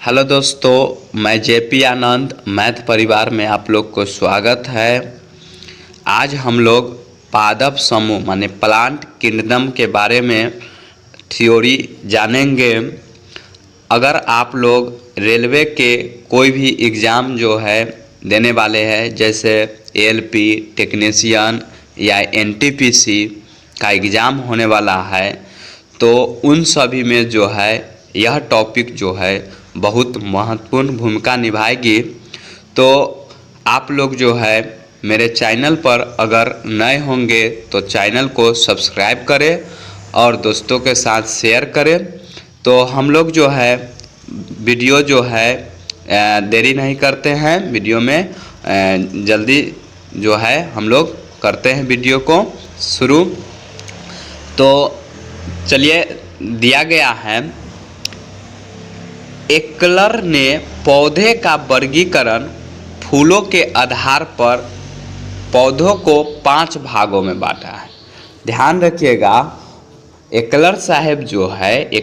Hello दोस्तों, मैं JP आनंद math परिवार में आप लोग को स्वागत है। आज हम लोग पादप समूह माने प्लांट किंगडम के बारे में थ्योरी जानेंगे। अगर आप लोग रेलवे के कोई भी एग्ज़ाम जो है देने वाले हैं, जैसे एएलपी टेक्नीशियन या एनटीपीसी का एग्ज़ाम होने वाला है, तो उन सभी में जो है यह टॉपिक जो है बहुत महत्वपूर्ण भूमिका निभाएगी। तो आप लोग जो है मेरे चैनल पर अगर नए होंगे तो चैनल को सब्सक्राइब करें और दोस्तों के साथ शेयर करें। तो हम लोग जो है वीडियो जो है देरी नहीं करते हैं, वीडियो में जल्दी जो है हम लोग करते हैं वीडियो को शुरू। तो चलिए, दिया गया है एकलर ने पौधे का वर्गीकरण फूलों के आधार पर पौधों को 5 भागों में बांटा है। ध्यान रखिएगा, एकलर साहब जो है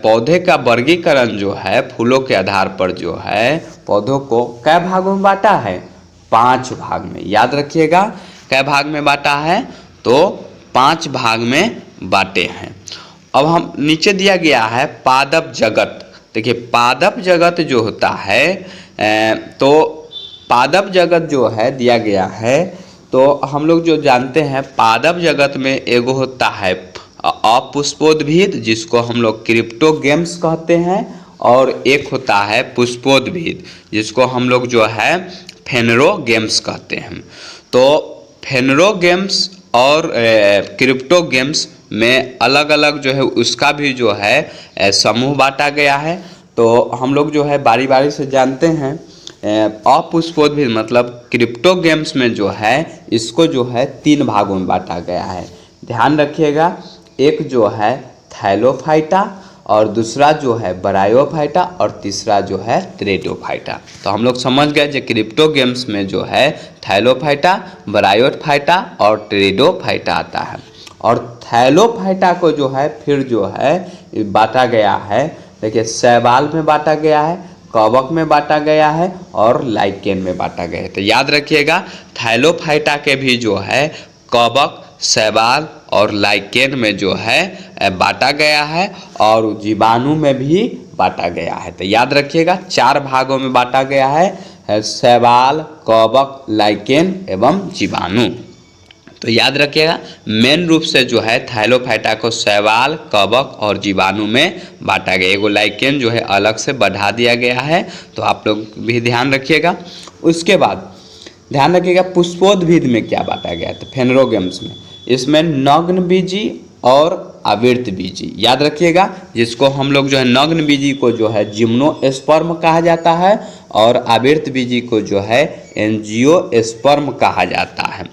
पौधे का वर्गीकरण जो है फूलों के आधार पर जो है पौधों को कै भागों में बांटा है? 5 भाग में। याद रखिएगा, कै भाग में बांटा है? तो 5 भाग में बांटे हैं। अब हम नीचे दिया गया है पादप जगत। देखिए, पादप जगत जो होता है तो पादप जगत जो है दिया गया है, तो हम लोग जो जानते हैं पादप जगत में एगो होता है अपुष्पोद्भिद, जिसको हम लोग क्रिप्टोगेम्स कहते हैं, और एक होता है पुष्पोद्भिद, जिसको हम लोग जो है फेनरोगेम्स कहते हैं। तो फेनरोगेम्स और क्रिप्टोगेम्स में अलग अलग जो है उसका भी जो है समूह बांटा गया है। तो हम लोग जो है बारी बारी से जानते हैं। अपुष्पोद्भिद मतलब क्रिप्टोगेम्स में जो है इसको जो है 3 भागों में बांटा गया है। ध्यान रखिएगा, एक जो है थैलोफाइटा, और दूसरा जो है ब्रायोफाइटा, और तीसरा जो है टेरिडोफाइटा। तो हम लोग समझ गए जो क्रिप्टोगेम्स में जो है थैलोफाइटा, ब्रायोफाइटा और टेरिडोफाइटा आता है। और थैलोफाइटा को जो है फिर जो है बांटा गया है, देखिए शैवाल में बांटा गया है, कवक में बांटा गया है और लाइकेन में बांटा गया है। तो याद रखिएगा, थैलोफाइटा के भी जो है कवक, शैवाल और लाइकेन में जो है बांटा गया है, और जीवाणु में भी बांटा गया है। तो याद रखिएगा, 4 भागों में बांटा गया है, शैवाल, कवक, लाइकेन एवं जीवाणु। तो याद रखिएगा, मेन रूप से जो है थैलोफाइटा को शैवाल, कवक और जीवाणु में बांटा गया। एगो लाइकेन जो है अलग से बढ़ा दिया गया है, तो आप लोग भी ध्यान रखिएगा। उसके बाद ध्यान रखिएगा पुष्पोद्भिद में क्या बांटा गया है। तो फेनरोगेम्स में इसमें नग्न बीजी और आवृत बीजी। याद रखिएगा, जिसको हम लोग जो है नग्न बीजी को जो है जिम्नोस्पर्म कहा जाता है, और आवृत बीजी को जो है एंजियोस्पर्म कहा जाता है।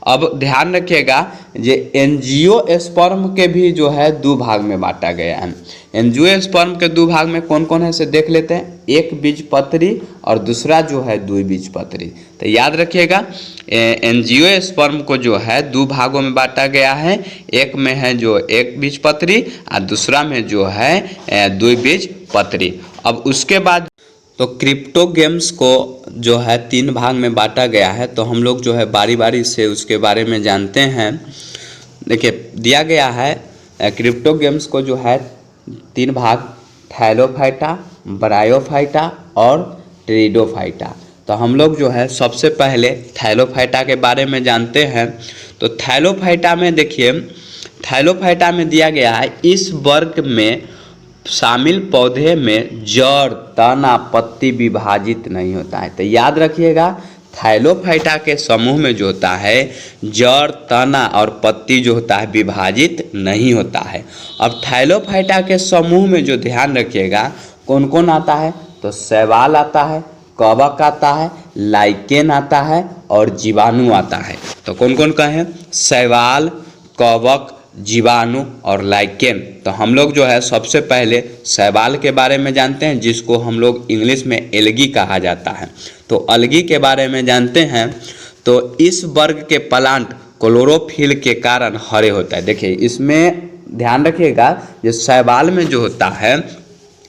अब ध्यान रखिएगा, ये एंजियोस्पर्म के भी जो है 2 भाग में बांटा गया है। एंजियोस्पर्म के 2 भाग में कौन कौन है से देख लेते हैं। एक बीजपत्री और दूसरा जो है 2 बीजपत्री। तो याद रखिएगा, एंजियोस्पर्म को जो है 2 भागों में बांटा गया है। एक में है जो 1 बीजपत्री और दूसरा में जो है 2 बीजपत्री। अब उसके बाद तो क्रिप्टोगेम्स को जो है 3 भाग में बांटा गया है। तो हम लोग जो है बारी बारी से उसके बारे में जानते हैं। देखिए, दिया गया है क्रिप्टोगेम्स को जो है 3 भाग, थैलोफाइटा, ब्रायोफाइटा और टेरिडोफाइटा। तो हम लोग जो है सबसे पहले थैलोफाइटा के बारे में जानते हैं। तो थैलोफाइटा में देखिए, थैलोफाइटा में दिया गया है इस वर्ग में शामिल पौधे में जड़, तना, पत्ती विभाजित नहीं होता है। तो याद रखिएगा, थैलोफाइटा के समूह में जो होता है जड़, तना और पत्ती जो होता है विभाजित नहीं होता है। अब थैलोफाइटा के समूह में जो ध्यान रखिएगा कौन कौन आता है, तो शैवाल आता है, कवक आता है, लाइकेन आता है और जीवाणु आता है। तो कौन कौन का है? शैवाल, कवक, जीवाणु और लाइकेन। तो हम लोग जो है सबसे पहले शैवाल के बारे में जानते हैं, जिसको हम लोग इंग्लिश में एल्गी कहा जाता है। तो अलगी के बारे में जानते हैं। तो इस वर्ग के प्लांट क्लोरोफिल के कारण हरे होता है। देखिए, इसमें ध्यान रखिएगा, जो शैवाल में जो होता है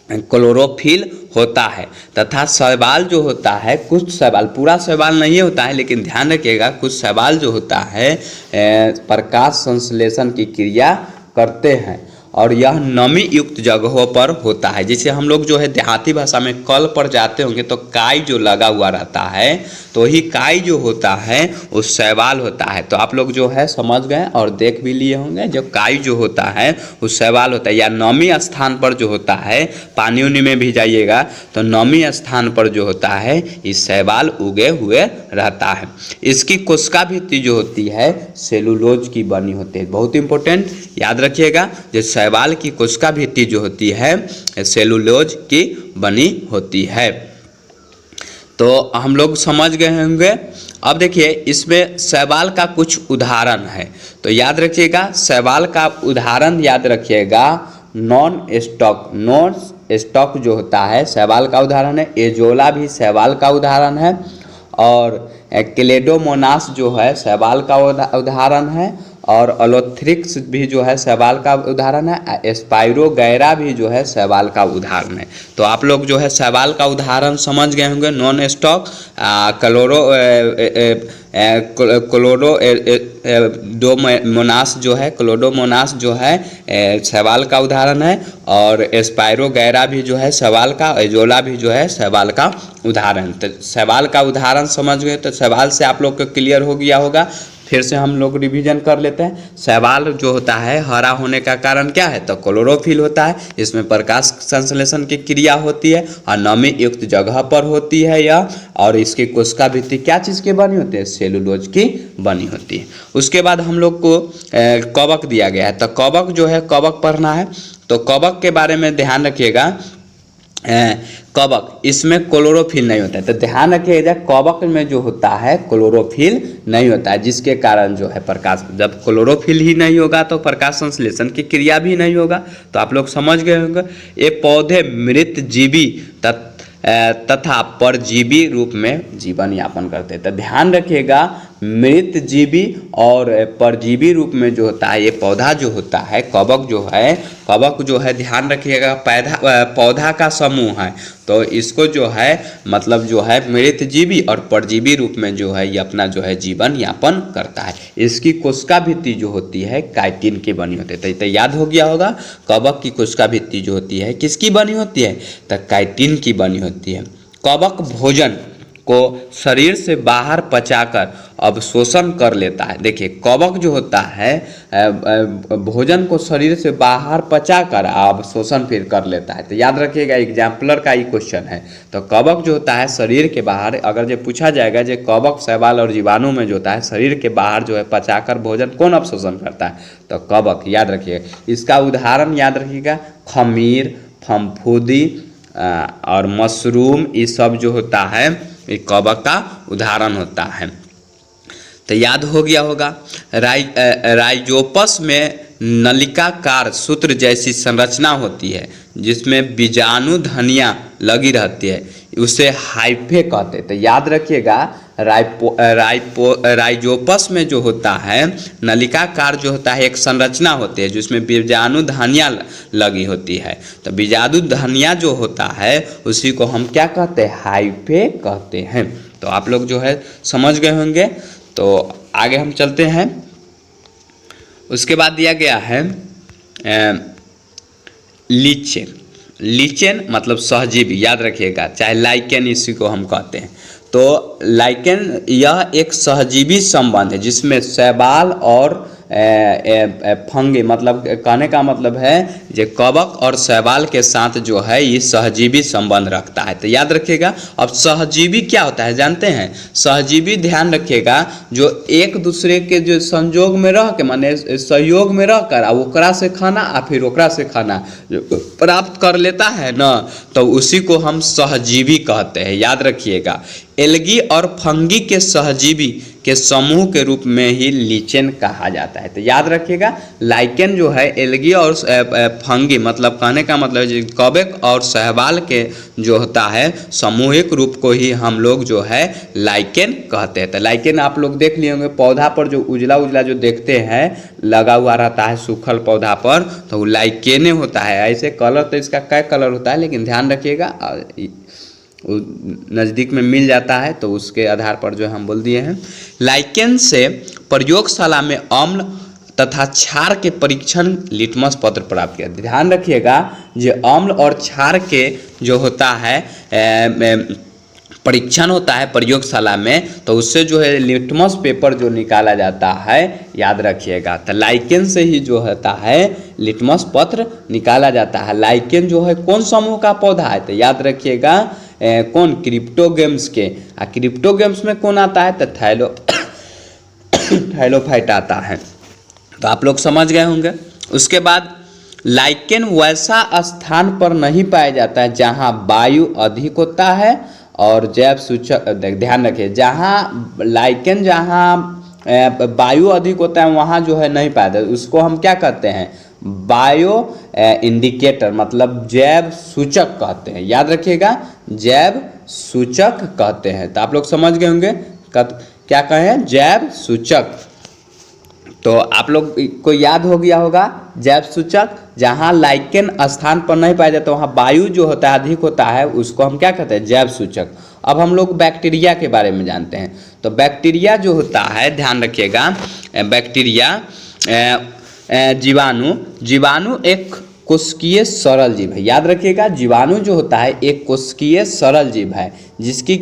क्लोरोफिल होता है। तथा शैवाल जो होता है, कुछ शैवाल, पूरा शैवाल नहीं होता है, लेकिन ध्यान रखिएगा कुछ शैवाल जो होता है प्रकाश संश्लेषण की क्रिया करते हैं और यह नमी युक्त जगहों पर होता है। जैसे हम लोग जो है देहाती भाषा में कल पर जाते होंगे तो काई जो लगा हुआ रहता है, तो ही काई जो होता है वो शैवाल होता है। तो आप लोग जो है समझ गए और देख भी लिए होंगे, जो काई जो होता है वो शैवाल होता है। या नमी स्थान पर जो होता है, पानी उनी में भी जाइएगा तो नमी स्थान पर जो होता है ये शैवाल उगे हुए रहता है। इसकी कोशिका भित्ति जो होती है सेलुलोज की बनी होती है। बहुत इंपॉर्टेंट, याद रखिएगा, जो शैवाल की कोशिका भित्ति जो होती है सेलुलोज की बनी होती है। तो हम लोग समझ गए होंगे। अब देखिए इसमें शैवाल का कुछ उदाहरण है, तो याद रखिएगा शैवाल का उदाहरण याद रखिएगा। नॉन स्टॉक जो होता है शैवाल का उदाहरण है। एजोला भी शैवाल का उदाहरण है और क्लेडोमोनास जो है शैवाल का उदाहरण है और अलोथ्रिक्स भी जो है शैवाल का उदाहरण है। स्पाइरोगैरा भी जो है शैवाल का उदाहरण है। तो आप लोग जो है शैवाल का उदाहरण समझ गए होंगे। नॉन स्टॉक, क्लोडोमोनास जो है शैवाल का उदाहरण है और स्पाइरोगैरा भी जो है शैवाल का, एजोला भी जो है शैवाल का उदाहरण। तो शैवाल का उदाहरण समझ गए, तो शैवाल से आप लोग को क्लियर हो गया होगा। फिर से हम लोग रिवीजन कर लेते हैं। शैवाल जो होता है हरा होने का कारण क्या है, तो क्लोरोफिल होता है। इसमें प्रकाश संश्लेषण की क्रिया होती है और नमी युक्त जगह पर होती है यह, और इसकी कोशिका भित्ति क्या चीज़ की बनी होती है, सेलुलोज की बनी होती है। उसके बाद हम लोग को कवक दिया गया है, तो कवक जो है कवक पढ़ना है। तो कवक के बारे में ध्यान रखिएगा। कवक, इसमें क्लोरोफिल नहीं होता है, तो ध्यान रखिएगा कवक में जो होता है क्लोरोफिल नहीं होता है, जिसके कारण जो है प्रकाश, जब क्लोरोफिल ही नहीं होगा तो प्रकाश संश्लेषण की क्रिया भी नहीं होगा। तो आप लोग समझ गए होंगे। ये पौधे मृत जीवी तथा परजीवी रूप में जीवन यापन करते हैं। तो ध्यान रखिएगा मृत जीवी और परजीवी रूप में जो होता है ये पौधा जो होता है कवक जो है ध्यान रखिएगा पौधा का समूह है। तो इसको जो है मतलब जो है मृत जीवी और परजीवी रूप में जो है ये अपना जो है जीवन यापन करता है। इसकी कोशिका भित्ति जो होती है काइटिन की बनी होती है। तो याद हो गया होगा कवक की कोशिका भित्ति जो होती है किसकी बनी होती है, तो काइटिन की बनी होती है। कवक भोजन को शरीर से बाहर पचाकर अवशोषण कर लेता है। देखिए कवक जो होता है भोजन को शरीर से बाहर पचाकर अवशोषण फिर कर लेता है। तो याद रखिएगा एग्जाम्पलर का ही क्वेश्चन है। तो कवक जो होता है शरीर के बाहर, अगर जो पूछा जाएगा जो कवक शैवाल और जीवाणु में जो होता है शरीर के बाहर जो है पचाकर भोजन कौन अवशोषण करता है, तो कवक। याद रखिएगा इसका उदाहरण याद रखिएगा खमीर, फफूंदी और मशरूम, ये सब जो होता है ये कवक का उदाहरण होता है। तो याद हो गया होगा। राइजोपस में नलिकाकार सूत्र जैसी संरचना होती है जिसमें बीजाणु धनिया लगी रहती है, उसे हाइफे कहते हैं। तो याद रखिएगा राइजोपस में जो होता है नलिकाकार जो होता है एक संरचना होती है जिसमें बीजाणु धनिया लगी होती है। तो बीजाणु धनिया जो होता है उसी को हम क्या कहते हैं, हाइफे कहते हैं। तो आप लोग जो है समझ गए होंगे। तो आगे हम चलते हैं। उसके बाद दिया गया है लीचेन मतलब सहजीवी, याद रखिएगा, चाहे लाइकेन इसी को हम कहते हैं। तो लाइकेन यह एक सहजीवी संबंध है जिसमें शैवाल और फंगी, मतलब कहने का मतलब है जो कवक और शैवाल के साथ जो है ये सहजीवी संबंध रखता है। तो याद रखिएगा। अब सहजीवी क्या होता है जानते हैं, सहजीवी ध्यान रखिएगा जो एक दूसरे के जो संयोग में रह के माने सहयोग में रहकर ओकरा से खाना आ फिर ओकरा से खाना प्राप्त कर लेता है ना, तो उसी को हम सहजीवी कहते हैं। याद रखिएगा एल्गी और फंगी के सहजीवी के समूह के रूप में ही लीचेन कहा जाता है। तो याद रखिएगा, लाइकेन जो है एल्गी और फंगी, मतलब कहने का मतलब है कवक और शैवाल के जो होता है सामूहिक रूप को ही हम लोग जो है लाइकेन कहते हैं। तो लाइकेन आप लोग देख लिए होंगे, पौधा पर जो उजला उजला जो देखते हैं लगा हुआ रहता है सूखल पौधा पर, तो वो लाइकेने होता है। ऐसे कलर तो इसका कई कलर होता है, लेकिन ध्यान रखिएगा नज़दीक में मिल जाता है तो उसके आधार पर जो हम बोल दिए हैं। लाइकेन से प्रयोगशाला में अम्ल तथा क्षार के परीक्षण लिटमस पत्र प्राप्त किया। ध्यान रखिएगा, जो अम्ल और क्षार के जो होता है परीक्षण होता है प्रयोगशाला में, तो उससे जो है लिटमस पेपर जो निकाला जाता है, याद रखिएगा। तो लाइकेन से ही जो होता है लिटमस पत्र निकाला जाता है। लाइकेन जो है कौन समूह का पौधा है, तो याद रखिएगा कौन, क्रिप्टोगेम्स के। क्रिप्टोगेम्स में कौन आता है, तो थैलोफाइट आता है। तो आप लोग समझ गए होंगे। उसके बाद लाइकेन वैसा स्थान पर नहीं पाया जाता है जहाँ वायु अधिक होता है और जैव सूचक, ध्यान रखिए, जहाँ लाइकेन जहाँ वायु अधिक होता है वहाँ जो है नहीं पाया जाता, उसको हम क्या कहते हैं, बायो इंडिकेटर, मतलब जैव सूचक कहते हैं। याद रखिएगा, जैव सूचक कहते हैं। तो आप लोग समझ गए होंगे क्या कहें, जैव सूचक। तो आप लोग को याद हो गया होगा, जैव सूचक जहाँ लाइकेन स्थान पर नहीं पाया जाता वहाँ वायु जो होता है अधिक होता है, उसको हम क्या कहते हैं, जैव सूचक। अब हम लोग बैक्टीरिया के बारे में जानते हैं। तो बैक्टीरिया जो होता है, ध्यान रखिएगा, बैक्टीरिया जीवाणु एक कोशिकीय सरल जीव है। याद रखिएगा, जीवाणु जो होता है एक कोशिकीय सरल जीव है जिसकी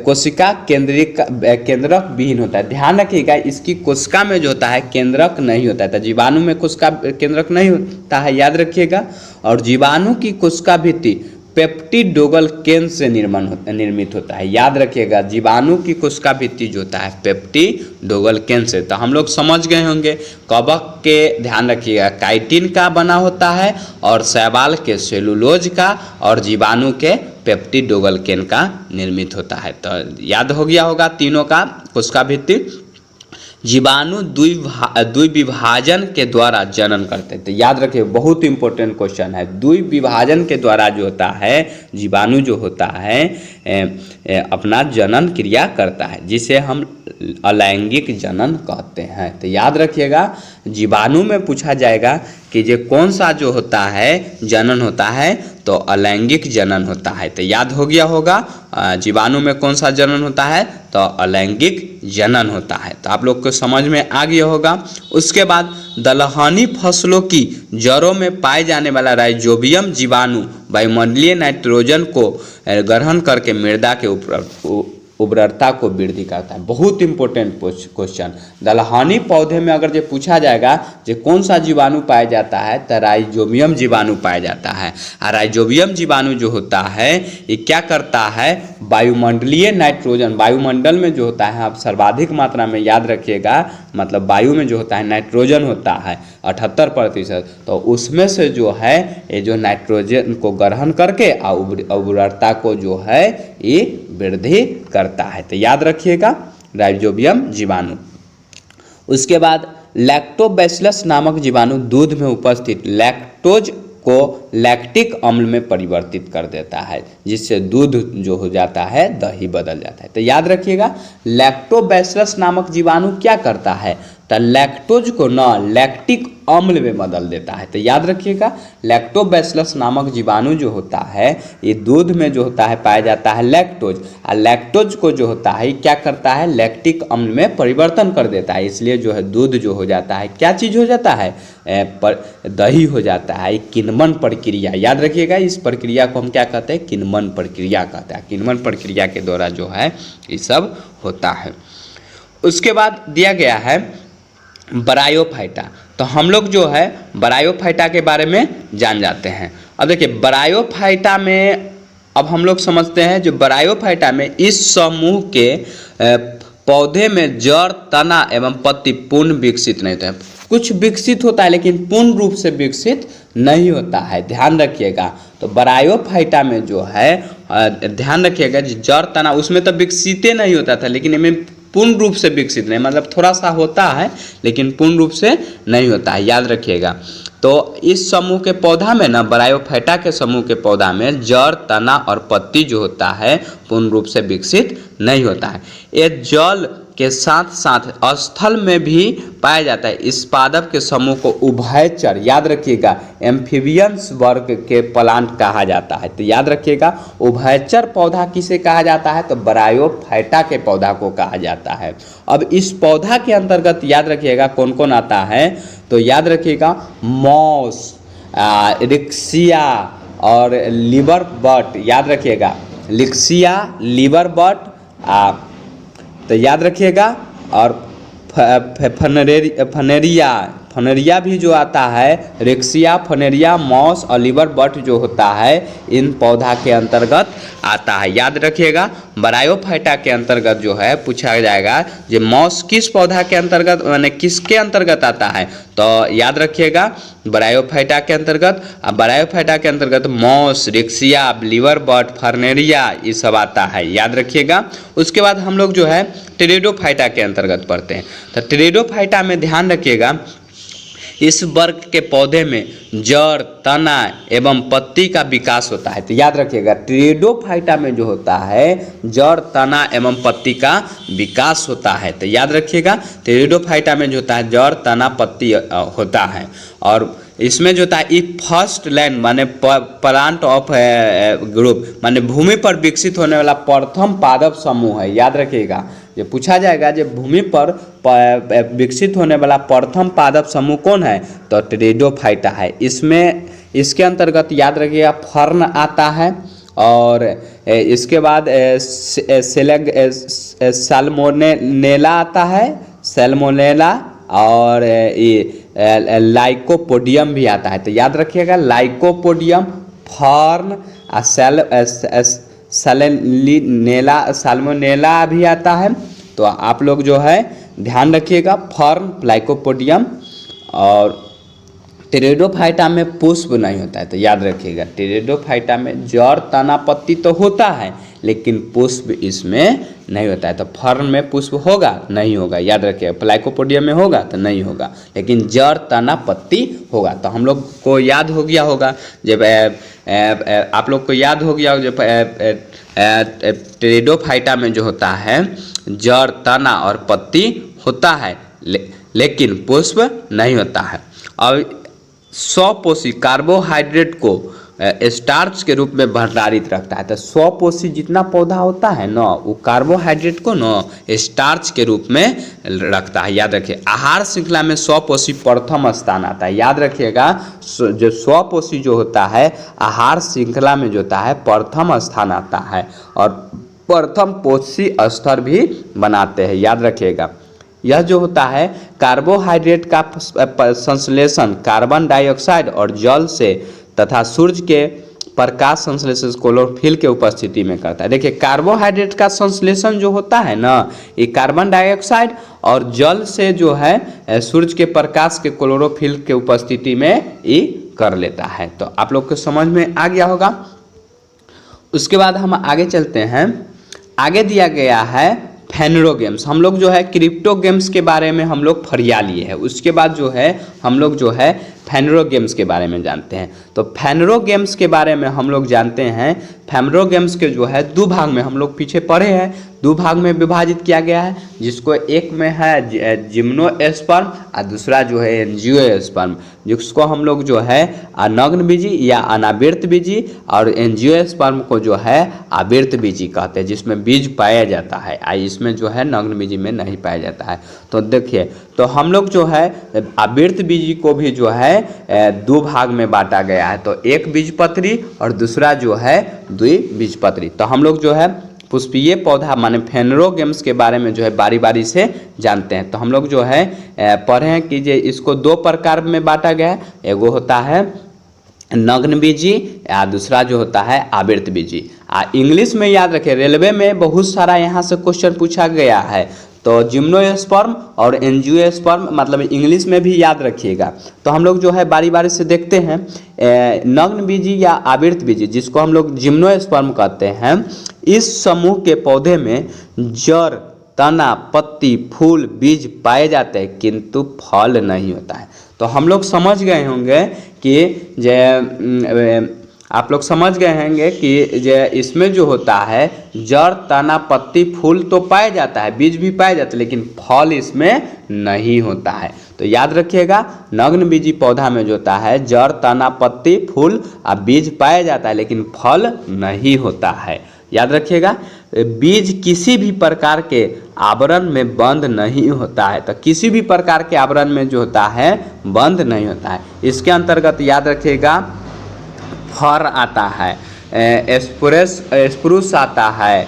कोशिका केंद्रक विहीन होता है। ध्यान रखिएगा, इसकी कोशिका में जो होता है केंद्रक नहीं होता है। तो जीवाणु में कोशिका केंद्रक नहीं होता है, याद रखिएगा। और जीवाणु की कोशिका भित्ति पेप्टिडोगल केंद्र से निर्मित होता है। याद रखिएगा, जीवाणु की कोशिका भित्ति जो होता है पेप्टिडोगल केंद्र से। तो हम लोग समझ गए होंगे, कवक के ध्यान रखिएगा काइटिन का बना होता है, और शैवाल के सेलुलोज का, और जीवाणु के पेप्टिडोगल केंद्र का निर्मित होता है। तो याद हो गया होगा तीनों का कोशिका भित्ति। जीवाणु द्विविभाजन के द्वारा जनन करते हैं। तो याद रखिए, बहुत इंपॉर्टेंट क्वेश्चन है। द्विविभाजन के द्वारा जो होता है जीवाणु जो होता है अपना जनन क्रिया करता है, जिसे हम अलैंगिक जनन कहते हैं। तो याद रखिएगा, जीवाणु में पूछा जाएगा कि ये कौन सा जो होता है जनन होता है, तो अलैंगिक जनन होता है। तो याद हो गया होगा, जीवाणु में कौन सा जनन होता है, तो अलैंगिक जनन होता है। तो आप लोग को समझ में आ गया होगा। उसके बाद दलहनी फसलों की जड़ों में पाए जाने वाला राइजोबियम जीवाणु वायुमंडलीय नाइट्रोजन को ग्रहण करके मृदा के उर्वरता को वृद्धि करता है। बहुत इंपॉर्टेंट क्वेश्चन। दलहनी पौधे में अगर ये पूछा जाएगा कि कौन सा जीवाणु पाया जाता है, तो राइजोबियम जीवाणु पाया जाता है। और राइजोबियम जीवाणु जो होता है ये क्या करता है, वायुमंडलीय नाइट्रोजन, वायुमंडल में जो होता है, आप सर्वाधिक मात्रा में याद रखिएगा, मतलब वायु में जो होता है नाइट्रोजन होता है 78%, तो उसमें से जो है ये जो नाइट्रोजन को ग्रहण करके उर्वरता को जो है ये वृद्धि करता है। तो याद रखिएगा, राइजोबियम जीवाणु। उसके बाद लैक्टोबैसिलस नामक जीवाणु दूध में उपस्थित लैक्टोज को लैक्टिक अम्ल में परिवर्तित कर देता है, जिससे दूध जो हो जाता है दही बदल जाता है। तो याद रखिएगा, लैक्टोबैसिलस नामक जीवाणु क्या करता है, तो लैक्टोज को न लैक्टिक अम्ल में बदल देता है। तो याद रखिएगा, लैक्टोबैसिलस नामक जीवाणु जो होता है ये दूध में जो होता है पाया जाता है लैक्टोज, और लैक्टोज को जो होता है क्या करता है, लैक्टिक अम्ल में परिवर्तन कर देता है। इसलिए जो है दूध जो हो जाता है क्या चीज़ हो जाता है, दही हो जाता है। किण्वन प्रक्रिया, याद रखिएगा, इस प्रक्रिया को हम क्या कहते हैं, किण्वन प्रक्रिया कहते हैं। किण्वन प्रक्रिया के द्वारा जो है ये सब होता है। उसके बाद दिया गया है ब्रायोफाइटा। तो हम लोग जो है ब्रायोफाइटा के बारे में जान जाते हैं। अब देखिए, ब्रायोफाइटा में अब हम लोग समझते हैं, जो ब्रायोफाइटा में इस समूह के पौधे में जड़, तना एवं पत्ती पूर्ण विकसित नहीं होते हैं। कुछ विकसित होता है लेकिन पूर्ण रूप से विकसित नहीं होता है, ध्यान रखिएगा। तो ब्रायोफाइटा में जो है ध्यान रखिएगा, जड़ तना उसमें तो विकसित नहीं होता था, लेकिन इनमें पूर्ण रूप से विकसित नहीं, मतलब थोड़ा सा होता है लेकिन पूर्ण रूप से नहीं होता है, याद रखिएगा। तो इस समूह के पौधा में ना, ब्रायोफाइटा के समूह के पौधा में जड़, तना और पत्ती जो होता है पूर्ण रूप से विकसित नहीं होता है। ये जल के साथ साथ स्थल में भी पाया जाता है। इस पादप के समूह को उभयचर, याद रखिएगा, एम्फीबियंस वर्ग के प्लांट कहा जाता है। तो याद रखिएगा, उभयचर पौधा किसे कहा जाता है? तो ब्रायोफाइटा के पौधा को कहा जाता है। अब इस पौधा के अंतर्गत याद रखिएगा कौन कौन आता है? तो याद रखिएगा, मॉस, रिक्सिया और लिवर बट, याद रखिएगा, लिक्सिया, लिवर बट, तो याद रखिएगा, और फनेरिया भी जो आता है, रेक्सिया, फनेरिया, मॉस और लिवर बट जो होता है इन पौधा के अंतर्गत आता है। याद रखिएगा, ब्रायोफाइटा के अंतर्गत जो है पूछा जाएगा कि मॉस किस पौधा के अंतर्गत, माने किसके अंतर्गत आता है? तो याद रखिएगा, ब्रायोफाइटा के अंतर्गत, ब्रायोफाइटा के अंतर्गत मॉस, रेक्सिया, लिवर बट, फनेरिया ये सब आता है, याद रखिएगा। उसके बाद हम लोग जो है टेरिडोफाइटा के अंतर्गत पढ़ते हैं। तो टेरिडोफाइटा में ध्यान रखिएगा, इस वर्ग के पौधे में जड़, तना एवं पत्ती का विकास होता है। तो याद रखिएगा, टेरिडोफाइटा में जो होता है जड़, तना एवं पत्ती का विकास होता है। तो याद रखिएगा, टेरिडोफाइटा में जो होता है जड़, तना, पत्ती होता है। और इसमें जो होता है ई फर्स्ट लैंड माने प्लांट ऑफ ग्रुप, माने भूमि पर विकसित होने वाला प्रथम पादप समूह है। याद रखिएगा, ये पूछा जाएगा जो भूमि पर विकसित होने वाला प्रथम पादप समूह कौन है? तो टेरिडोफाइटा है। इसमें इसके अंतर्गत याद रखिएगा फर्न आता है, और इसके बाद सैल्मोनेला आता है, सैल्मोनेला, और लाइकोपोडियम भी आता है। तो याद रखिएगा, लाइकोपोडियम, फर्न, साल्मोनेला भी आता है। तो आप लोग जो है ध्यान रखिएगा, फर्न, लाइकोपोडियम। और टेरिडोफाइटा में पुष्प नहीं होता है। तो याद रखिएगा, टेरिडोफाइटा में जड़, तना, पत्ती तो होता है लेकिन पुष्प इसमें नहीं होता है। तो फर्न में पुष्प होगा? नहीं होगा, याद रखिएगा। लाइकोपोडियम में होगा? तो नहीं होगा, लेकिन जड़, तना, पत्ती होगा। तो हम लोग को याद हो गया होगा, जब आप लोग को याद हो गया जब टेरिडोफाइटा में जो होता है जड़, तना और पत्ती होता है लेकिन पुष्प नहीं होता है। और स्वपोषी कार्बोहाइड्रेट को स्टार्च के रूप में भंडारित रखता है। तो स्वपोषी जितना पौधा होता है ना, वो कार्बोहाइड्रेट को ना स्टार्च के रूप में रखता है। याद रखिए, आहार श्रृंखला में स्वपोषी प्रथम स्थान आता है। याद रखिएगा, जो स्वपोषी जो होता है आहार श्रृंखला में जो होता है प्रथम स्थान आता है, और प्रथम पोषी स्तर भी बनाते हैं। याद रखिएगा, यह जो होता है कार्बोहाइड्रेट का संश्लेषण कार्बन डाइऑक्साइड और जल से तथा सूर्य के प्रकाश संश्लेषण क्लोरोफिल के उपस्थिति में करता है। देखिए, कार्बोहाइड्रेट का संश्लेषण जो होता है ना, ये कार्बन डाइऑक्साइड और जल से जो है सूर्य के प्रकाश के क्लोरोफिल के उपस्थिति में ये कर लेता है। तो आप लोग को समझ में आ गया होगा। उसके बाद हम आगे चलते हैं। आगे दिया गया है फेनरो गेम्स। हम लोग जो है क्रिप्टो गेम्स के बारे में हम लोग फरिया लिए हैं। उसके बाद जो है हम लोग जो है फेनरो गेम्स के बारे में जानते हैं। तो फेनरो गेम्स के बारे में हम लोग जानते हैं। फेनरो गेम्स के जो है दो भाग में हम लोग पीछे पढ़े हैं, दो भाग में विभाजित किया गया है, जिसको एक में है जिम्नोस्पर्म और दूसरा जो है एंजियोस्पर्म, जिसको हम लोग जो है अनग्न बीजी या अनावृत बीजी, और एंजियोस्पर्म को जो है आवृत बीजी कहते हैं, जिसमें बीज पाया जाता है। इसमें जो है नग्न बीजी में नहीं पाया जाता है। तो देखिए, तो हम लोग जो है आवृत बीजी को भी जो है दो भाग में बांटा गया है। तो एक बीजपत्री और दूसरा जो है द्विबीजपत्री। तो हम लोग जो है पुष्पीय पौधा माने फेनरो गेम्स के बारे में जो है बारी बारी से जानते हैं। तो हम लोग जो है पढ़े हैं कि इसको दो प्रकार में बांटा गया है। एगो होता है नग्न बीजी या दूसरा जो होता है आवृत बीजी। इंग्लिश में याद रखें, रेलवे में बहुत सारा यहाँ से क्वेश्चन पूछा गया है। तो जिम्नोस्पर्म और एंजियोस्पर्म, मतलब इंग्लिश में भी याद रखिएगा। तो हम लोग जो है बारी बारी से देखते हैं। नग्न बीजी या आवृत बीजी, जिसको हम लोग जिम्नोस्पर्म कहते हैं, इस समूह के पौधे में जड़, तना, पत्ती, फूल, बीज पाए जाते हैं किंतु फल नहीं होता है। तो हम लोग समझ गए होंगे कि आप लोग समझ गए होंगे कि इसमें जो होता है जड़, तना, पत्ती, फूल तो पाया जाता है, बीज भी पाए जाते हैं, लेकिन फल इसमें नहीं होता है। तो याद रखिएगा, नग्न बीजी पौधा में जो होता है जड़, तना, पत्ती, फूल और बीज पाया जाता है, लेकिन फल नहीं होता है। याद रखिएगा, बीज किसी भी प्रकार के आवरण में बंद नहीं होता है। तो किसी भी प्रकार के आवरण में जो होता है बंद नहीं होता है। इसके अंतर्गत याद रखिएगा, फर आता है, स्प्रूस आता है,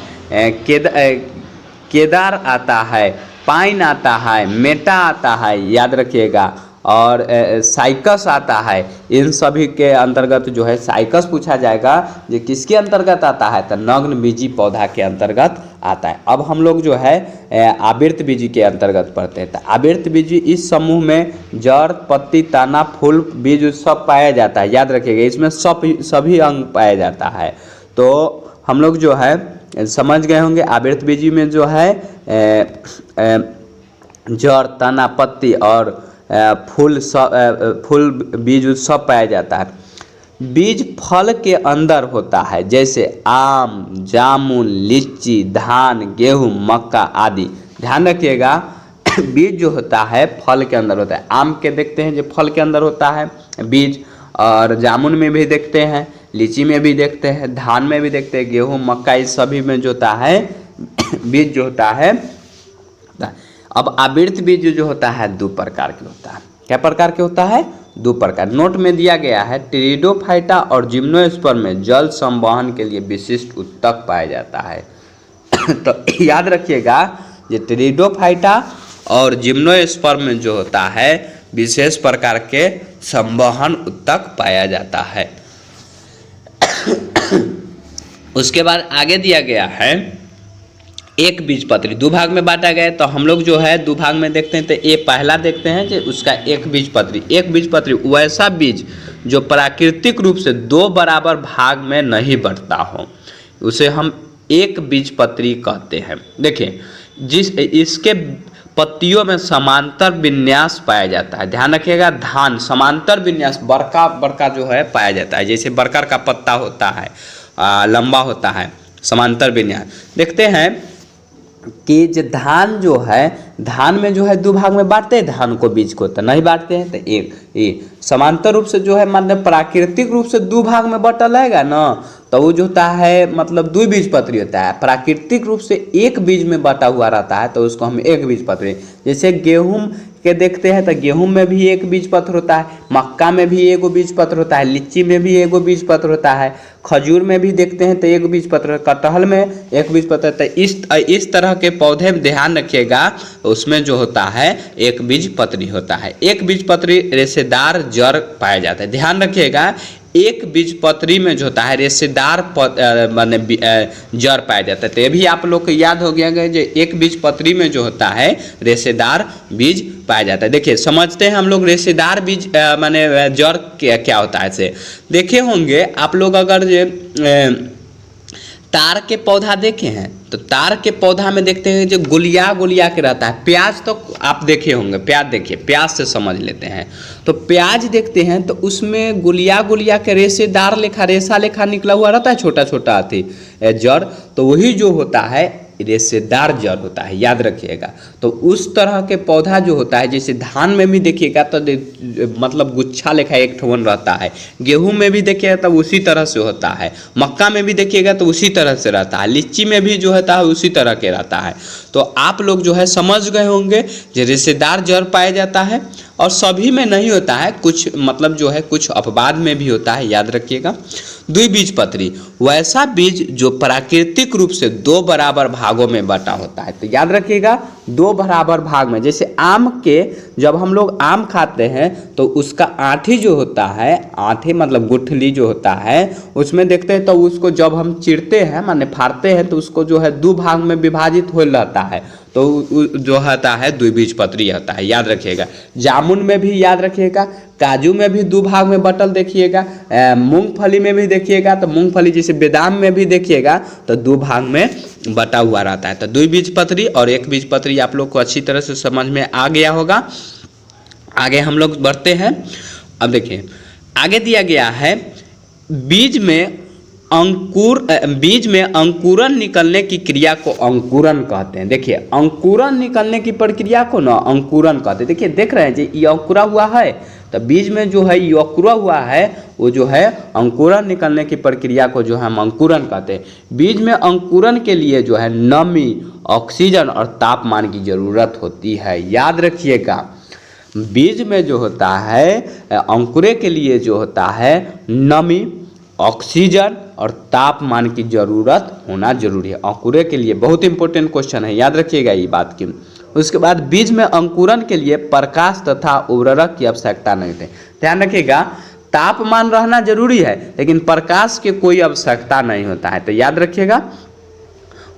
केदार आता है, पाइन आता है, मेटा आता है, याद रखिएगा, और साइकस आता है। इन सभी के अंतर्गत जो है साइकस पूछा जाएगा, ये किसके अंतर्गत आता है? तो नग्न बीजी पौधा के अंतर्गत आता है। अब हम लोग जो है आवृत बीजी के अंतर्गत पढ़ते हैं। तो आवृत बीजी इस समूह में जड़, पत्ती, तना, फूल, बीज सब पाया जाता है। याद रखिएगा, इसमें सभी अंग पाया जाता है। तो हम लोग जो है समझ गए होंगे, आवृत बीजी में जो है जड़, तना, पत्ती और फूल, बीज सब पाया जाता है। बीज फल के अंदर होता है, जैसे आम, जामुन, लीची, धान, गेहूं, मक्का आदि। ध्यान रखिएगा, बीज जो होता है फल के अंदर होता है। आम के देखते हैं जो फल के अंदर होता है बीज, और जामुन में भी देखते हैं, लीची में भी देखते हैं, धान में भी देखते हैं, गेहूं, मक्का, इस सभी में जो होता है बीज जो होता है। अब आवृत बीज जो होता है दो प्रकार के होता है। क्या प्रकार के होता है? दो प्रकार। नोट में दिया गया है, टेरिडोफाइटा और जिम्नोस्पर्म में जल संवहन के लिए विशिष्ट उत्तक पाया जाता है। तो याद रखिएगा, ये टेरिडोफाइटा और जिम्नोस्पर्म में जो होता है विशेष प्रकार के संवहन उत्तक पाया जाता है। उसके बाद आगे दिया गया है एक बीजपत्री, दो भाग में बांटा गया है। तो हम लोग जो है दो भाग में देखते हैं। तो ये पहला देखते हैं कि उसका एक बीजपत्री। एक बीजपत्री वैसा बीज जो प्राकृतिक रूप से दो बराबर भाग में नहीं बढ़ता हो, उसे हम एक बीजपत्री कहते हैं। देखिए, इसके पत्तियों में समांतर विन्यास पाया जाता है। ध्यान रखिएगा, धान समांतर विन्यास बड़का बड़का जो है पाया जाता है। जैसे बरकर का पत्ता होता है, लंबा होता है, समांतर विन्यास। देखते हैं कि जो धान जो है, धान में जो है दो भाग में बांटते हैं धान को, बीज को तो नहीं बांटते हैं। तो एक ये समांतर रूप से जो है, मतलब प्राकृतिक रूप से दो भाग में बंटल रहेगा ना, तो वो जो होता है मतलब दो बीजपत्री होता है। प्राकृतिक रूप से एक बीज में बटा हुआ रहता है, तो उसको हम एक बीजपत्री। जैसे गेहूं के देखते हैं तो गेहूं में भी एक बीजपत्र होता है, मक्का में भी एगो बीजपत्र होता है, लीची में भी एगो बीजपत्र होता है, खजूर में भी देखते हैं तो एक बीजपत्र, कटहल में एक बीजपत्र। तो इस तरह के पौधे में ध्यान रखिएगा, उसमें जो होता है एक बीजपत्री होता है। एक बीजपत्री रेशेदार जड़ पाया जाता है। ध्यान रखिएगा, एक बीजपत्री में जो होता है रेशेदार माने जड़ पाया जाता है। तो ये भी आप लोग को याद हो गया जो एक बीजपत्री में जो होता है रेशेदार बीज पाया जाता है। देखिए, समझते हैं हम लोग रेशेदार बीज माने जड़ क्या होता है से। देखे होंगे आप लोग, अगर तार के पौधा देखे हैं तो तार के पौधा में देखते हैं जो गुलिया गुलिया के रहता है। प्याज तो आप देखे होंगे, प्याज देखिए, प्याज से समझ लेते हैं। तो प्याज देखते हैं तो उसमें गुलिया गुलिया के रेशेदार लेखा, रेशा लेखा निकला हुआ रहता है, छोटा छोटा अथी जड़। तो वही जो होता है रेशेदार जड़ होता है, याद रखिएगा। तो उस तरह के पौधा जो होता है, जैसे धान में भी देखिएगा तो मतलब गुच्छा लेखा एक ठोन रहता है, गेहूं में भी देखिएगा तो उसी तरह से होता है, मक्का में भी देखिएगा तो उसी तरह से रहता है, लीची में भी जो होता है उसी तरह के रहता है। तो आप लोग जो है समझ गए होंगे जो रेशेदार जड़ पाया जाता है, और सभी में नहीं होता है, कुछ मतलब जो है कुछ अपवाद में भी होता है, याद रखिएगा। द्विबीजपत्री वैसा बीज जो प्राकृतिक रूप से दो बराबर भागों में बटा होता है। तो याद रखिएगा, दो बराबर भाग में, जैसे आम के जब हम लोग आम खाते हैं तो उसका आँठी जो होता है, आँठी मतलब गुठली जो होता है, उसमें देखते हैं तो उसको जब हम चीरते हैं माने फाड़ते हैं तो उसको जो है दो भाग में विभाजित हो रहता है। तो जो होता है द्विबीजपत्री होता है, याद रखिएगा। जामुन में भी याद रखिएगा, काजू में भी 2 भाग में बटल देखिएगा, मूंगफली में भी देखिएगा तो मूंगफली जैसे बादाम में भी देखिएगा तो 2 भाग में बटा हुआ रहता है। तो द्विबीजपत्री और एक बीजपत्री आप लोग को अच्छी तरह से समझ में आ गया होगा। आगे हम लोग बढ़ते हैं। अब देखिए आगे दिया गया है बीज में अंकुरन निकलने की क्रिया को अंकुरन कहते हैं। देखिए अंकुरन निकलने की प्रक्रिया को ना अंकुरन कहते हैं। देखिए देख रहे हैं जी ये अंकुरा हुआ है, तो बीज में जो है ये अंकुरा हुआ है वो जो है अंकुरन निकलने की प्रक्रिया को जो है हम अंकुरन कहते हैं। बीज में अंकुरन के लिए जो है नमी, ऑक्सीजन और तापमान की जरूरत होती है, याद रखिएगा। बीज में जो होता है अंकुरे के लिए जो होता है नमी, ऑक्सीजन और तापमान की जरूरत होना जरूरी है। अंकुरे के लिए बहुत इंपॉर्टेंट क्वेश्चन है, याद रखिएगा ये बात की। उसके बाद बीज में अंकुरन के लिए प्रकाश तथा उर्वरक की आवश्यकता नहीं है। ध्यान रखिएगा तापमान रहना जरूरी है लेकिन प्रकाश की कोई आवश्यकता नहीं होता है, तो याद रखिएगा।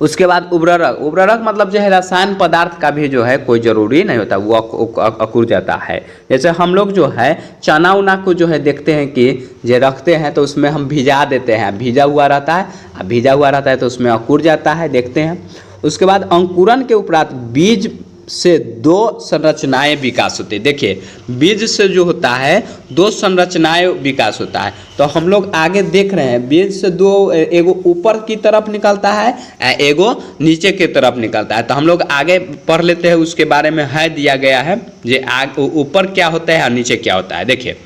उसके बाद उर्वरक मतलब जो है रसायन पदार्थ का भी जो है कोई ज़रूरी नहीं होता, वो अकुर जाता है। जैसे हम लोग जो है चना उना को जो है देखते हैं कि जो रखते हैं तो उसमें हम भिजा देते हैं, भिजा हुआ रहता है तो उसमें अकुर जाता है, देखते हैं। उसके बाद अंकुरन के उपरांत बीज से 2 संरचनाएं विकास होती है। देखिए बीज से जो होता है 2 संरचनाएं विकास होता है, तो हम लोग आगे देख रहे हैं बीज से 2, एगो ऊपर की तरफ निकलता है, एगो नीचे की तरफ निकलता है। तो हम लोग आगे पढ़ लेते हैं, उसके बारे में है दिया गया है जे ऊपर क्या होता है और नीचे क्या होता है। देखिए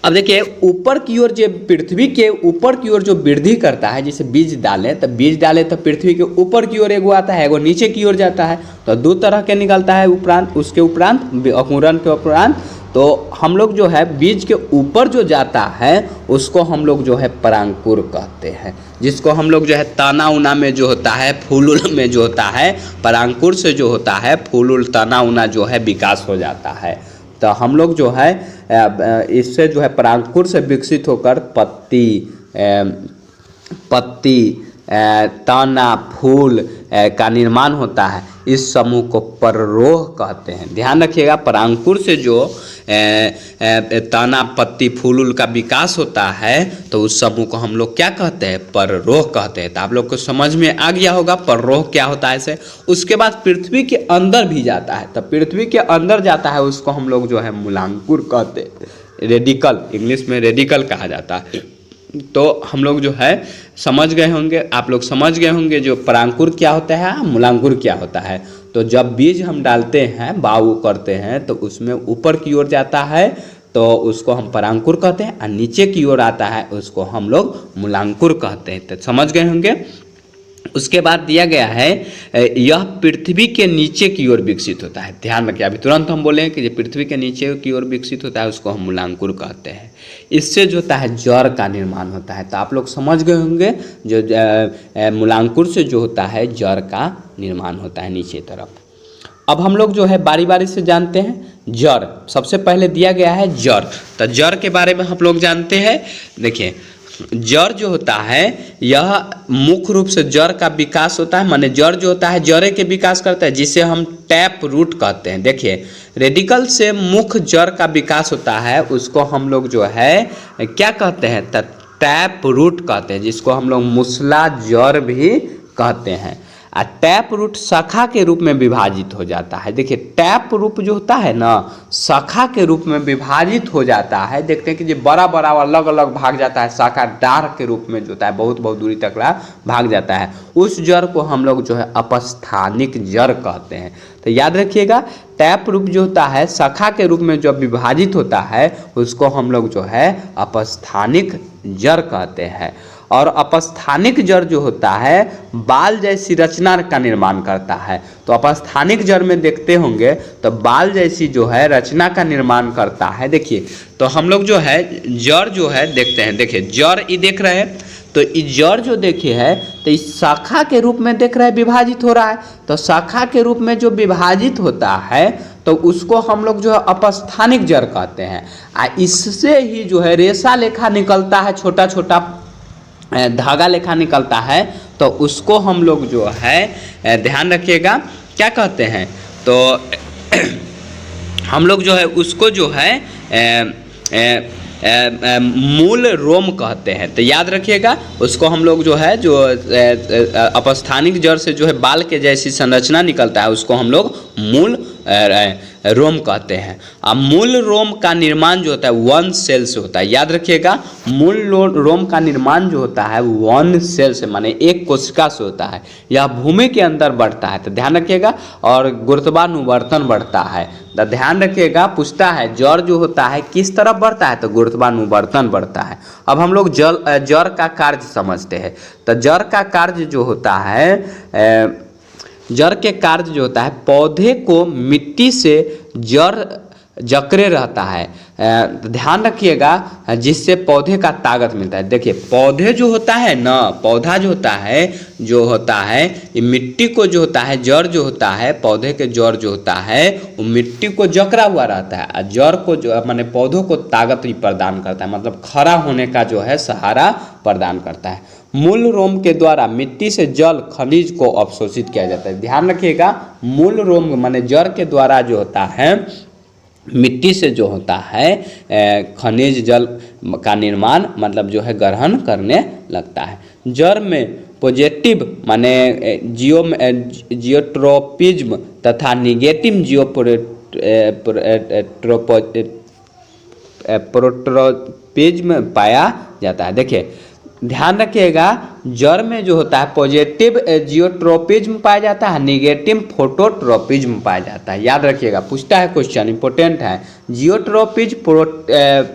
अब देखिए ऊपर की ओर जो पृथ्वी के ऊपर की ओर जो वृद्धि करता है, जैसे बीज डालें तो पृथ्वी के ऊपर की ओर एगो आता है, एगो नीचे की ओर जाता है, तो 2 तरह के निकलता है। उसके उपरांत अंकुरन के उपरांत तो हम लोग जो है बीज के ऊपर जो जाता है उसको हम लोग जो है परांकुर कहते हैं, जिसको हम लोग जो है तना उना में जो होता है, फूल उल में जो होता है, परांकुर से जो होता है फूल उल तना उना जो है विकास हो जाता है। तो हम लोग जो है इससे जो है परांकुर से विकसित होकर पत्ती तना, फूल का निर्माण होता है। इस समूह को पररोह कहते हैं। ध्यान रखिएगा परांकुर से जो तना, पत्ती, फूल का विकास होता है तो उस समूह को हम लोग क्या कहते हैं, पररोह कहते हैं। तो आप लोग को समझ में आ गया होगा पररोह क्या होता है इसे। उसके बाद पृथ्वी के अंदर भी जाता है, तो पृथ्वी के अंदर जाता है उसको हम लोग जो है मूलांकुर कहते हैं, रेडिकल, इंग्लिश में रेडिकल कहा जाता है। तो हम लोग जो है समझ गए होंगे, आप लोग समझ गए होंगे जो परांकुर क्या होता है, मूलांकुर क्या होता है। तो जब बीज हम डालते हैं, बाऊ करते हैं, तो उसमें ऊपर की ओर जाता है तो उसको हम परांकुर कहते हैं, और नीचे की ओर आता है उसको हम लोग मूलांकुर कहते हैं। तो समझ गए होंगे। उसके बाद दिया गया है यह पृथ्वी के नीचे की ओर विकसित होता है। ध्यान रखिए, अभी तुरंत हम बोले कि जो पृथ्वी के नीचे की ओर विकसित होता है उसको हम मूलांकुर कहते हैं। इससे जो होता है जड़ का निर्माण होता है। तो आप लोग समझ गए होंगे जो मूलांकुर से जो होता है जड़ का निर्माण होता है नीचे तरफ। अब हम लोग जो है बारी बारी से जानते हैं जड़। सबसे पहले दिया गया है जड़, तो जड़ के बारे में हम लोग जानते हैं। देखिए जड़ जो होता है यह मुख्य रूप से जड़ का विकास होता है, माने जड़ जो होता है जड़े के विकास करता है, जिसे हम टैप रूट कहते हैं। देखिए रेडिकल से मुख्य जड़ का विकास होता है, उसको हम लोग जो है क्या कहते हैं, टैप रूट कहते हैं, जिसको हम लोग मूसला जड़ भी कहते हैं। टैप रूट शाखा के रूप में विभाजित हो जाता है। देखिए टैप रूट जो होता है ना शाखा के रूप में विभाजित हो जाता है। देखते हैं कि जो बड़ा बड़ा अलग अलग भाग जाता है, शाखा डार के रूप में जो होता है बहुत बहुत दूरी तक भाग जाता है। उस जड़ को हम लोग जो है अपस्थानिक जड़ कहते हैं। तो याद रखिएगा टैप रूप जो होता है शाखा के रूप में जब विभाजित होता है उसको हम लोग जो है अपस्थानिक जड़ कहते हैं। और अपस्थानिक जड़ जो होता है बाल जैसी रचना का निर्माण करता है। तो अपस्थानिक जड़ में देखते होंगे तो बाल जैसी जो है रचना का निर्माण करता है। देखिए तो हम लोग जो है जड़ जो है देखते हैं। देखिए जड़ ये देख रहे हैं, तो इस जड़ जो देखे है तो इस शाखा के रूप में देख रहे हैं विभाजित हो रहा है। तो शाखा के रूप में जो विभाजित होता है तो उसको हम लोग जो है अपस्थानिक जड़ कहते हैं। इससे ही जो है रेशा लेखा निकलता है छोटा छोटा धागा लेखा निकलता है तो उसको हम लोग जो है ध्यान रखिएगा क्या कहते हैं, तो हम लोग जो है उसको जो है मूल रोम कहते हैं। तो याद रखिएगा उसको हम लोग जो है जो अपस्थानिक जड़ से जो है बाल के जैसी संरचना निकलता है उसको हम लोग मूल रोम कहते हैं। अब मूल रोम का निर्माण जो होता है 1 सेल से होता है। याद रखिएगा मूल रोम का निर्माण जो होता है 1 सेल से माने एक कोशिका से होता है। यह भूमि के अंदर बढ़ता है, तो ध्यान रखिएगा, और गुरुत्वानुवर्तन बढ़ता है। तो ध्यान रखिएगा पूछता है जड़ जो होता है किस तरफ बढ़ता है, तो गुरुत्वानुवर्तन बढ़ता है। अब हम लोग जड़ का कार्य समझते हैं। तो जड़ का कार्य जो होता है जड़ के कार्य जो होता है पौधे को मिट्टी से जड़ जकड़े रहता है। ध्यान रखिएगा जिससे पौधे का ताकत मिलता है। देखिए पौधे जो होता है ना, पौधा जो होता है ये मिट्टी को जो होता है, जड़ जो होता है पौधे के जड़ जो होता है वो मिट्टी को जकड़ा हुआ रहता है और जड़ को जो माने पौधों को ताकत भी प्रदान करता है, मतलब खड़ा होने का जो है सहारा प्रदान करता है। मूल रोम के द्वारा मिट्टी से जल खनिज को अवशोषित किया जाता है। ध्यान रखिएगा मूल रोम माने जड़ के द्वारा जो होता है मिट्टी से जो होता है खनिज जल का निर्माण मतलब जो है ग्रहण करने लगता है। जड़ में पॉजिटिव माने जियोट्रोपिज्म तथा निगेटिव प्रोट्रोपिज्म पाया जाता है। देखिए ध्यान रखिएगा जड़ में जो होता है पॉजिटिव जियोट्रोपिज्म पाया जाता है, निगेटिव फोटोट्रोपिज्म पाया जाता है। याद रखिएगा पूछता है क्वेश्चन इंपॉर्टेंट है। जियोट्रोपिज्म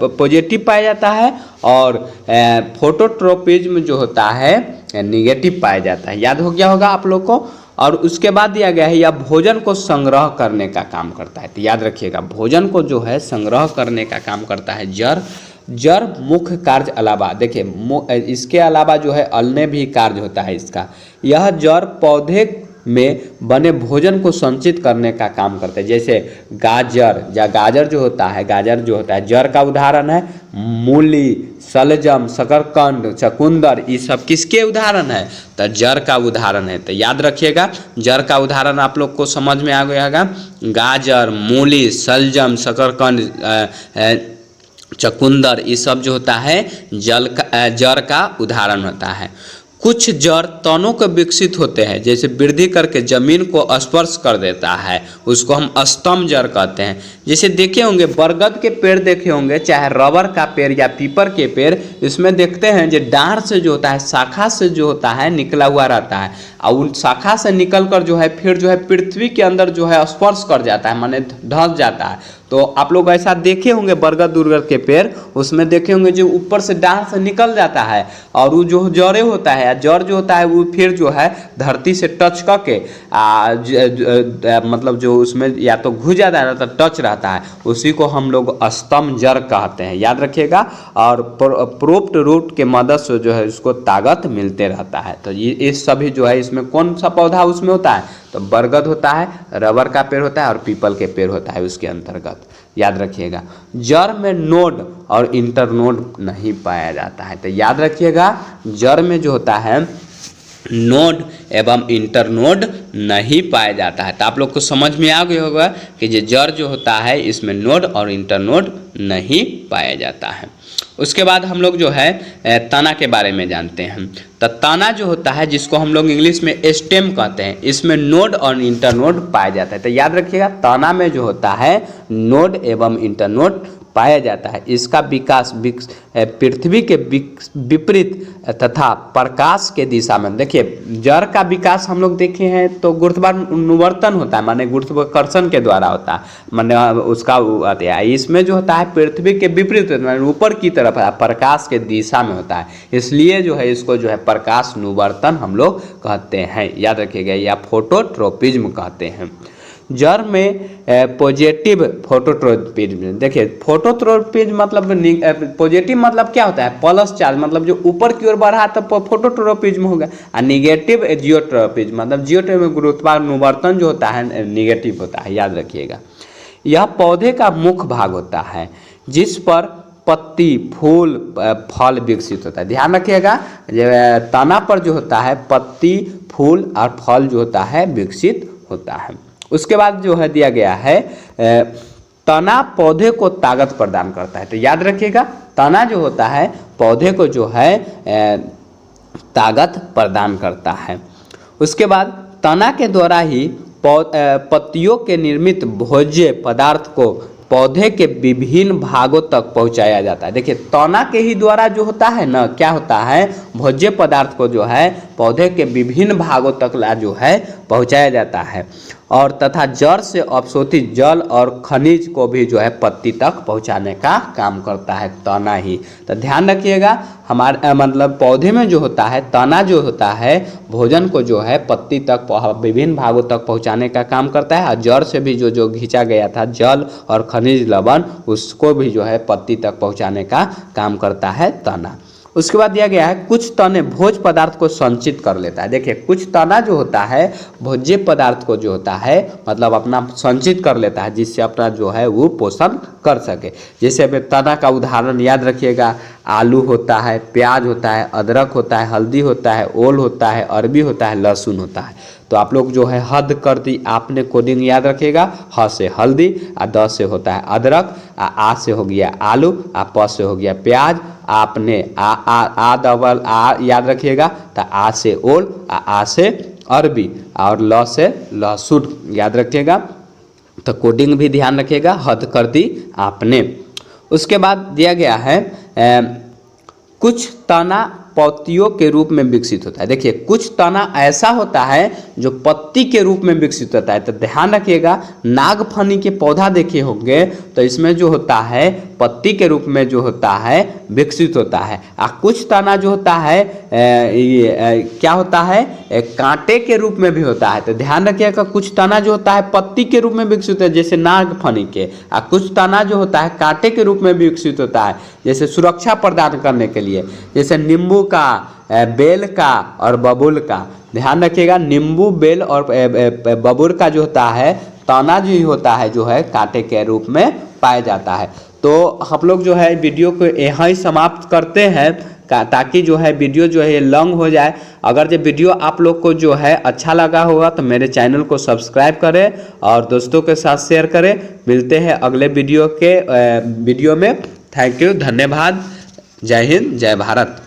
पॉजिटिव पाया जाता है और फोटोट्रोपिज्म जो होता है निगेटिव पाया जाता है। याद हो गया होगा आप लोग को। और उसके बाद दिया गया है यह भोजन को संग्रह करने का काम करता है। तो याद रखिएगा भोजन को जो है संग्रह करने का काम करता है जड़ मुख्य कार्य अलावा, देखिए इसके अलावा जो है अन्य भी कार्य होता है इसका। यह जड़ पौधे में बने भोजन को संचित करने का काम करता है। जैसे गाजर जो होता है जड़ का उदाहरण है। मूली, शलजम, शकरकंद, चकुंदर ये सब किसके उदाहरण है, तो जड़ का उदाहरण है। तो याद रखिएगा जड़ का उदाहरण आप लोग को समझ में आ गया होगा। गाजर, मूली, शलजम, शकरकंद, चकुंदर ये सब जो होता है जड़ का उदाहरण होता है। कुछ जड़ तनों के विकसित होते हैं, जैसे वृद्धि करके जमीन को स्पर्श कर देता है, उसको हम स्तंभ जड़ कहते हैं। जैसे देखे होंगे बरगद के पेड़ देखे होंगे, चाहे रबर का पेड़ या पीपर के पेड़, इसमें देखते हैं जो डांर से जो होता है शाखा से जो होता है निकला हुआ रहता है और उन शाखा से निकल कर जो है फिर जो है पृथ्वी के अंदर जो है स्पर्श कर जाता है, माने धंस जाता है। तो आप लोग ऐसा देखे होंगे बरगद उरगद के पेड़, उसमें देखे होंगे जो ऊपर से डांर से निकल जाता है और वो जो जड़े होता है, जड़ जो होता है वो फिर जो है धरती से टच करके मतलब जो उसमें या तो घुस जाता है तो टच रहता है, उसी को हम लोग स्तंभ जड़ कहते हैं। याद रखिएगा। और प्रोप्ट रूट के मदद से जो है उसको ताकत मिलते रहता है। तो ये सभी जो है इसमें कौन सा पौधा उसमें होता है, तो बरगद होता है, रबर का पेड़ होता है और पीपल के पेड़ होता है उसके अंतर्गत। याद रखिएगा जड़ में नोड और इंटरनोड नहीं पाया जाता है। तो याद रखिएगा जड़ में जो होता है नोड एवं इंटरनोड नहीं पाया जाता है। तो आप लोग को समझ में आ गया होगा कि ये जड़ जो होता है इसमें नोड और इंटरनोड नहीं पाया जाता है। उसके बाद हम लोग जो है तना के बारे में जानते हैं। तो तना जो होता है जिसको हम लोग इंग्लिश में स्टेम कहते हैं, इसमें नोड और इंटरनोड पाया जाता है। तो याद रखिएगा तना में जो होता है नोड एवं इंटरनोड पाया जाता है। इसका विकास पृथ्वी के विपरीत तथा प्रकाश के दिशा में, देखिए जड़ का विकास हम लोग देखे हैं तो गुरुत्वानुवर्तन होता है, माने गुरुत्वाकर्षण के द्वारा होता है, माने उसका आते हैं। इसमें जो होता है पृथ्वी के विपरीत ऊपर की तरफ है, प्रकाश के दिशा में होता है, इसलिए जो है इसको जो है प्रकाश अनुवर्तन हम लोग कहते हैं। याद रखिएगा या फोटोट्रोपिज्म कहते हैं। जड़ में पॉजिटिव फोटोट्रोपिज्म, देखिए फोटोट्रोपिज्म मतलब पॉजिटिव मतलब क्या होता है, प्लस चार्ज, मतलब जो ऊपर की ओर बढ़ा तो फोटोट्रोपिज्म होगा। और निगेटिव जियोट्रोपिज्म मतलब जियोट्रोपिज्म गुरुत्वानुवर्तन जो होता है निगेटिव होता है। याद रखिएगा यह पौधे का मुख्य भाग होता है जिस पर पत्ती, फूल, फल विकसित होता है। ध्यान रखिएगा, तना पर जो होता है पत्ती, फूल और फल जो होता है विकसित होता है। उसके बाद जो है दिया गया है तना पौधे को ताकत प्रदान करता है। तो याद रखिएगा, तना जो होता है पौधे को जो है ताकत प्रदान करता है। उसके बाद तना के द्वारा ही पत्तियों के निर्मित भोज्य पदार्थ को पौधे के विभिन्न भागों तक पहुंचाया जाता है। देखिए, तना के ही द्वारा जो होता है ना, क्या होता है, भोज्य पदार्थ को जो है पौधे के विभिन्न भागों तक ला जो है पहुंचाया जाता है। और तथा जड़ से अवशोषित जल और खनिज को भी जो है पत्ती तक पहुंचाने का काम करता है तना ही। तो ध्यान रखिएगा, हमारे मतलब पौधे में जो होता है तना जो होता है भोजन को जो है पत्ती तक विभिन्न भागों तक पहुंचाने का काम करता है। और जड़ से भी जो खींचा गया था जल और खनिज लवण, उसको भी जो है पत्ती तक पहुंचाने का काम करता है तना। उसके बाद दिया गया है कुछ तने भोज्य पदार्थ को संचित कर लेता है। देखिए, कुछ तना जो होता है भोज्य पदार्थ को जो होता है मतलब अपना संचित कर लेता है, जिससे अपना जो है वो पोषण कर सके। जैसे तना का उदाहरण याद रखिएगा, आलू होता है, प्याज होता है, अदरक होता है, हल्दी होता है, ओल होता है, अरबी होता है, लहसुन होता है। तो आप लोग जो है हद कर दी, आपने कोडिंग याद रखिएगा, ह से हल्दी, द से होता है अदरक, आ से हो गया आलू, प से हो गया प्याज, आपने आ डबल आ याद रखिएगा, तो आ से ओल, आ से अरबी और ल से लहसुन याद रखिएगा। तो कोडिंग भी ध्यान रखिएगा, हद कर दी आपने। उसके बाद दिया गया है कुछ तना पत्तियों के रूप में विकसित होता है। देखिए, कुछ तना ऐसा होता है जो पत्ती के रूप में विकसित होता है। तो ध्यान रखिएगा, नागफनी के पौधा देखे होंगे तो इसमें जो होता है पत्ती के रूप में जो होता है विकसित होता है। कुछ तना जो होता है क्या होता है, कांटे के रूप में भी होता है। तो ध्यान रखिएगा, कुछ तना जो होता है पत्ती के रूप में विकसित होता है जैसे नागफनी के, कुछ तना जो होता है कांटे के रूप में विकसित होता है जैसे सुरक्षा प्रदान करने के लिए, जैसे नींबू का, बेल का और बबूल का। ध्यान रखिएगा, नींबू, बेल और बबूल का जो होता है तना जो होता है जो है कांटे के रूप में पाया जाता है। तो हम लोग जो है वीडियो को यहाँ ही समाप्त करते हैं ताकि जो है वीडियो जो है लॉन्ग हो जाए। अगर जो वीडियो आप लोग को जो है अच्छा लगा होगा तो मेरे चैनल को सब्सक्राइब करें और दोस्तों के साथ शेयर करें। मिलते हैं अगले वीडियो में। थैंक यू, धन्यवाद। जय हिंद, जय भारत।